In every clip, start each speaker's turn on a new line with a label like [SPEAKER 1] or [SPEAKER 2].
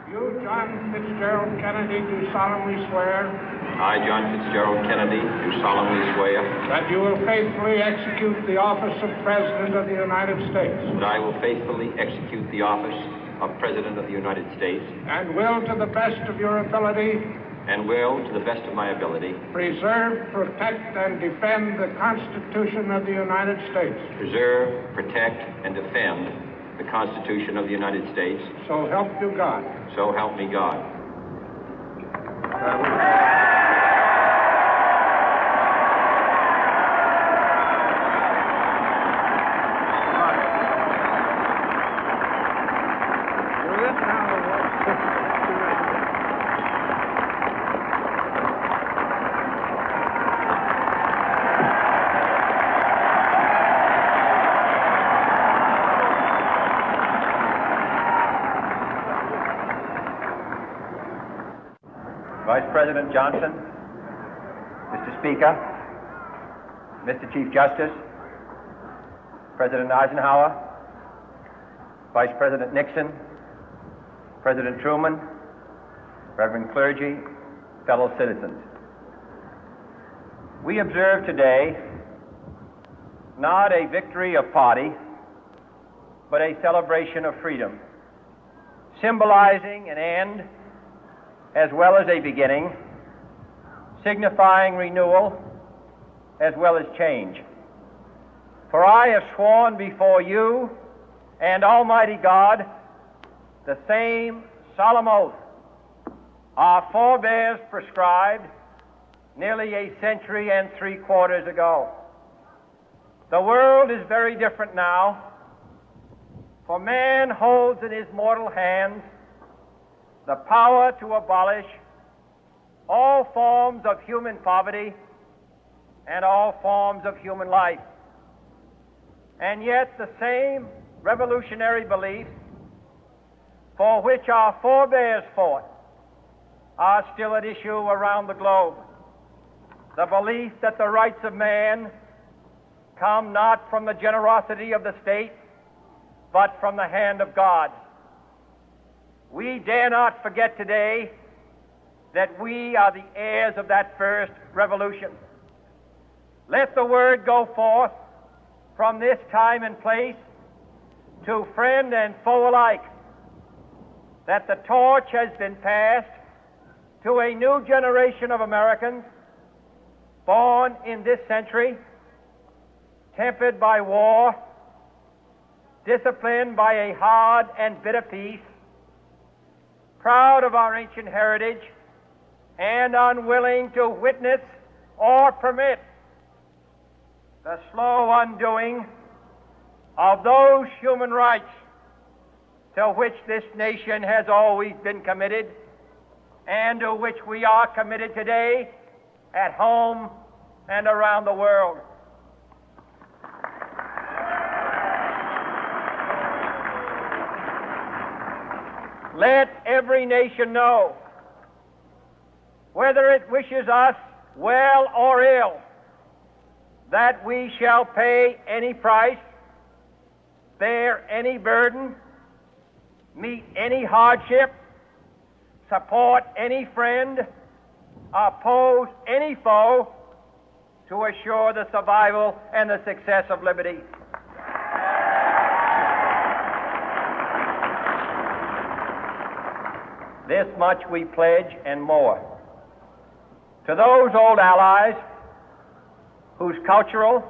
[SPEAKER 1] You, John Fitzgerald Kennedy, do solemnly swear
[SPEAKER 2] I, John Fitzgerald Kennedy, do solemnly swear
[SPEAKER 1] that you will faithfully execute the office of President of the United States
[SPEAKER 2] that I will faithfully execute the office of President of the United States
[SPEAKER 1] and will, to the best of your ability,
[SPEAKER 2] and will, to the best of my ability,
[SPEAKER 1] preserve, protect, and defend the Constitution of the United States.
[SPEAKER 2] preserve, protect, and defend the Constitution of the United States.
[SPEAKER 1] So help you God.
[SPEAKER 2] So help me God.
[SPEAKER 3] Vice President Johnson, Mr. Speaker, Mr. Chief Justice, President Eisenhower, Vice President Nixon, President Truman, Reverend clergy, fellow citizens. We observe today not a victory of party, but a celebration of freedom, symbolizing an end as well as a beginning, signifying renewal as well as change. For I have sworn before you and Almighty God the same solemn oath our forebears prescribed nearly a century and 3/4 ago. The world is very different now, for man holds in his mortal hands the power to abolish all forms of human poverty and all forms of human life. And yet the same revolutionary beliefs for which our forebears fought are still at issue around the globe. The belief that the rights of man come not from the generosity of the state, but from the hand of God. We dare not forget today that we are the heirs of that first revolution. Let the word go forth from this time and place to friend and foe alike that the torch has been passed to a new generation of Americans born in this century, tempered by war, disciplined by a hard and bitter peace, proud of our ancient heritage, and unwilling to witness or permit the slow undoing of those human rights to which this nation has always been committed and to which we are committed today at home and around the world. Let every nation know, whether it wishes us well or ill, that we shall pay any price, bear any burden, meet any hardship, support any friend, oppose any foe to assure the survival and the success of liberty. This much we pledge and more. To those old allies whose cultural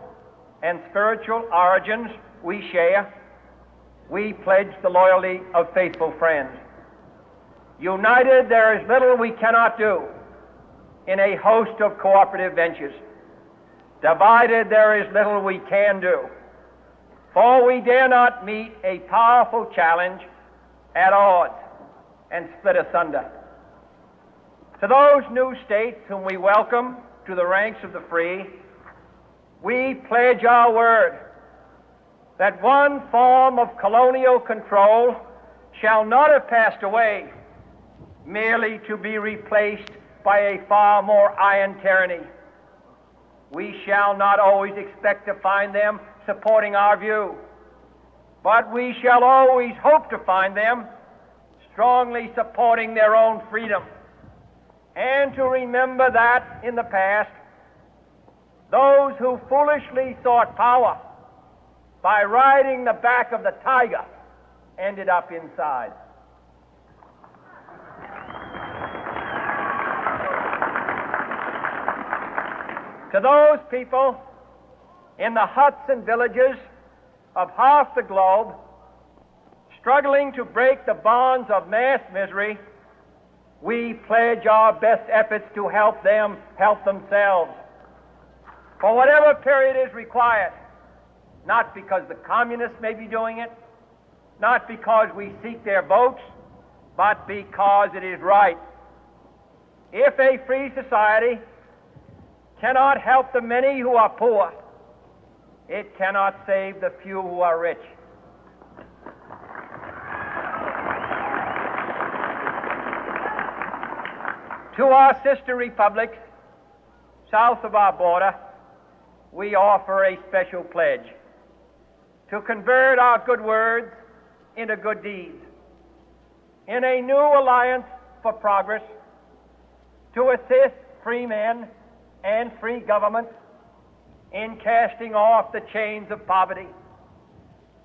[SPEAKER 3] and spiritual origins we share, we pledge the loyalty of faithful friends. United, there is little we cannot do in a host of cooperative ventures. Divided, there is little we can do, for we dare not meet a powerful challenge at odds and split asunder. To those new states whom we welcome to the ranks of the free, we pledge our word that one form of colonial control shall not have passed away, merely to be replaced by a far more iron tyranny. We shall not always expect to find them supporting our view, but we shall always hope to find them strongly supporting their own freedom, and to remember that in the past, those who foolishly sought power by riding the back of the tiger ended up inside. To those people in the huts and villages of half the globe struggling to break the bonds of mass misery, we pledge our best efforts to help them help themselves for whatever period is required, not because the communists may be doing it, not because we seek their votes, but because it is right. If a free society cannot help the many who are poor, it cannot save the few who are rich. To our sister republics south of our border, we offer a special pledge to convert our good words into good deeds, in a new alliance for progress, to assist free men and free governments in casting off the chains of poverty.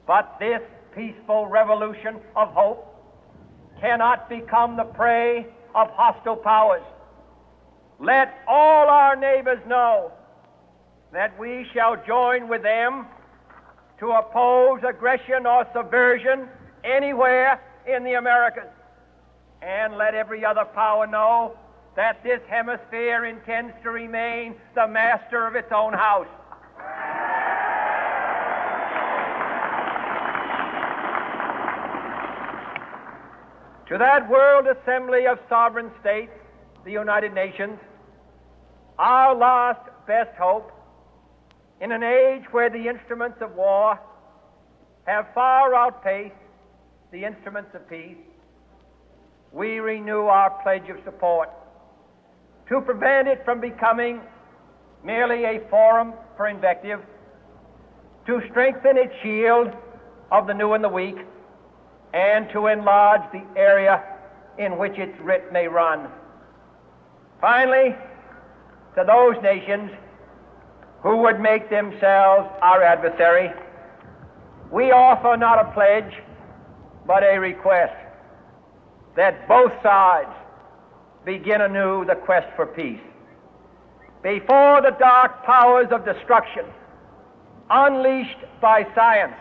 [SPEAKER 3] But this peaceful revolution of hope cannot become the prey of hostile powers. Let all our neighbors know that we shall join with them to oppose aggression or subversion anywhere in the Americas. And let every other power know that this hemisphere intends to remain the master of its own house. To that World Assembly of Sovereign States, the United Nations, our last best hope, in an age where the instruments of war have far outpaced the instruments of peace, we renew our pledge of support to prevent it from becoming merely a forum for invective, to strengthen its shield of the new and the weak, and to enlarge the area in which its writ may run. Finally, to those nations who would make themselves our adversary, we offer not a pledge, but a request that both sides begin anew the quest for peace. Before the dark powers of destruction, unleashed by science,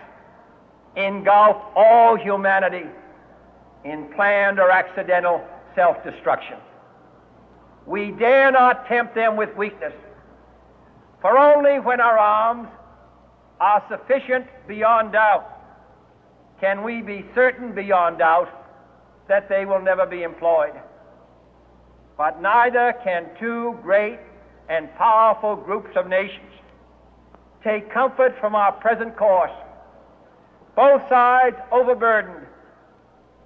[SPEAKER 3] engulf all humanity in planned or accidental self-destruction, we dare not tempt them with weakness, for only when our arms are sufficient beyond doubt can we be certain beyond doubt that they will never be employed. But neither can two great and powerful groups of nations take comfort from our present course, both sides overburdened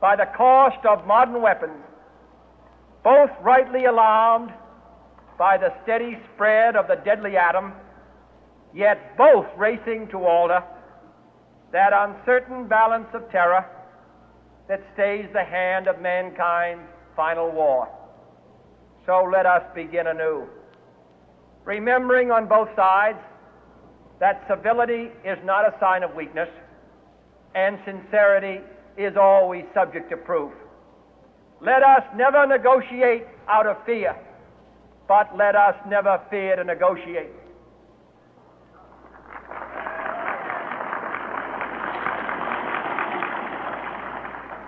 [SPEAKER 3] by the cost of modern weapons, both rightly alarmed by the steady spread of the deadly atom, yet both racing to alter that uncertain balance of terror that stays the hand of mankind's final war. So let us begin anew, remembering on both sides that civility is not a sign of weakness, and sincerity is always subject to proof. Let us never negotiate out of fear, but let us never fear to negotiate.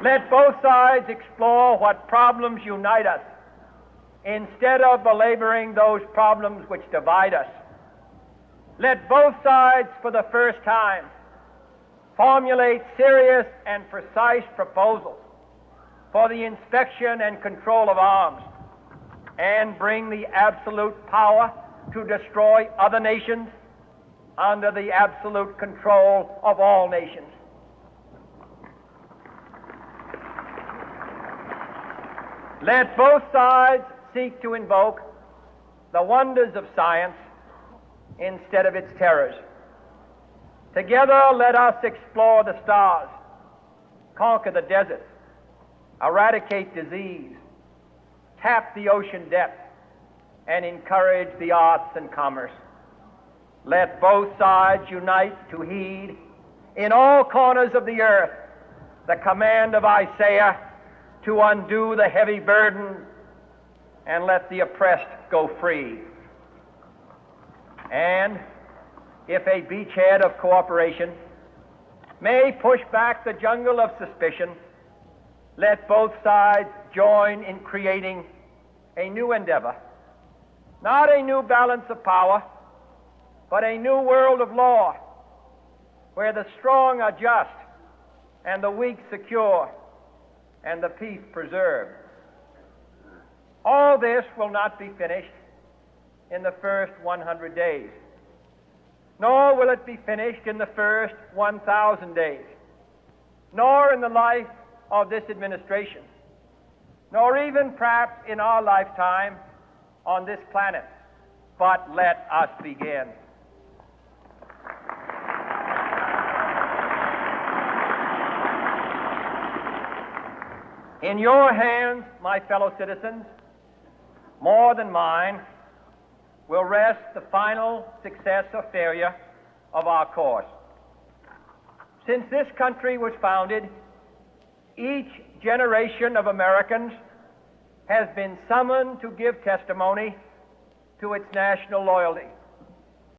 [SPEAKER 3] Let both sides explore what problems unite us, instead of belaboring those problems which divide us. Let both sides, for the first time, formulate serious and precise proposals for the inspection and control of arms, and bring the absolute power to destroy other nations under the absolute control of all nations. Let both sides seek to invoke the wonders of science instead of its terrors. Together, let us explore the stars, conquer the deserts, eradicate disease, tap the ocean depth, and encourage the arts and commerce. Let both sides unite to heed in all corners of the earth the command of Isaiah to undo the heavy burden and let the oppressed go free. And if a beachhead of cooperation may push back the jungle of suspicion, let both sides join in creating a new endeavor, not a new balance of power, but a new world of law, where the strong are just and the weak secure and the peace preserved. All this will not be finished in the first 100 days, nor will it be finished in the first 1,000 days, nor in the life of this administration, nor even perhaps in our lifetime on this planet. But let us begin. In your hands, my fellow citizens, more than mine, will rest the final success or failure of our course. Since this country was founded, each generation of Americans has been summoned to give testimony to its national loyalty.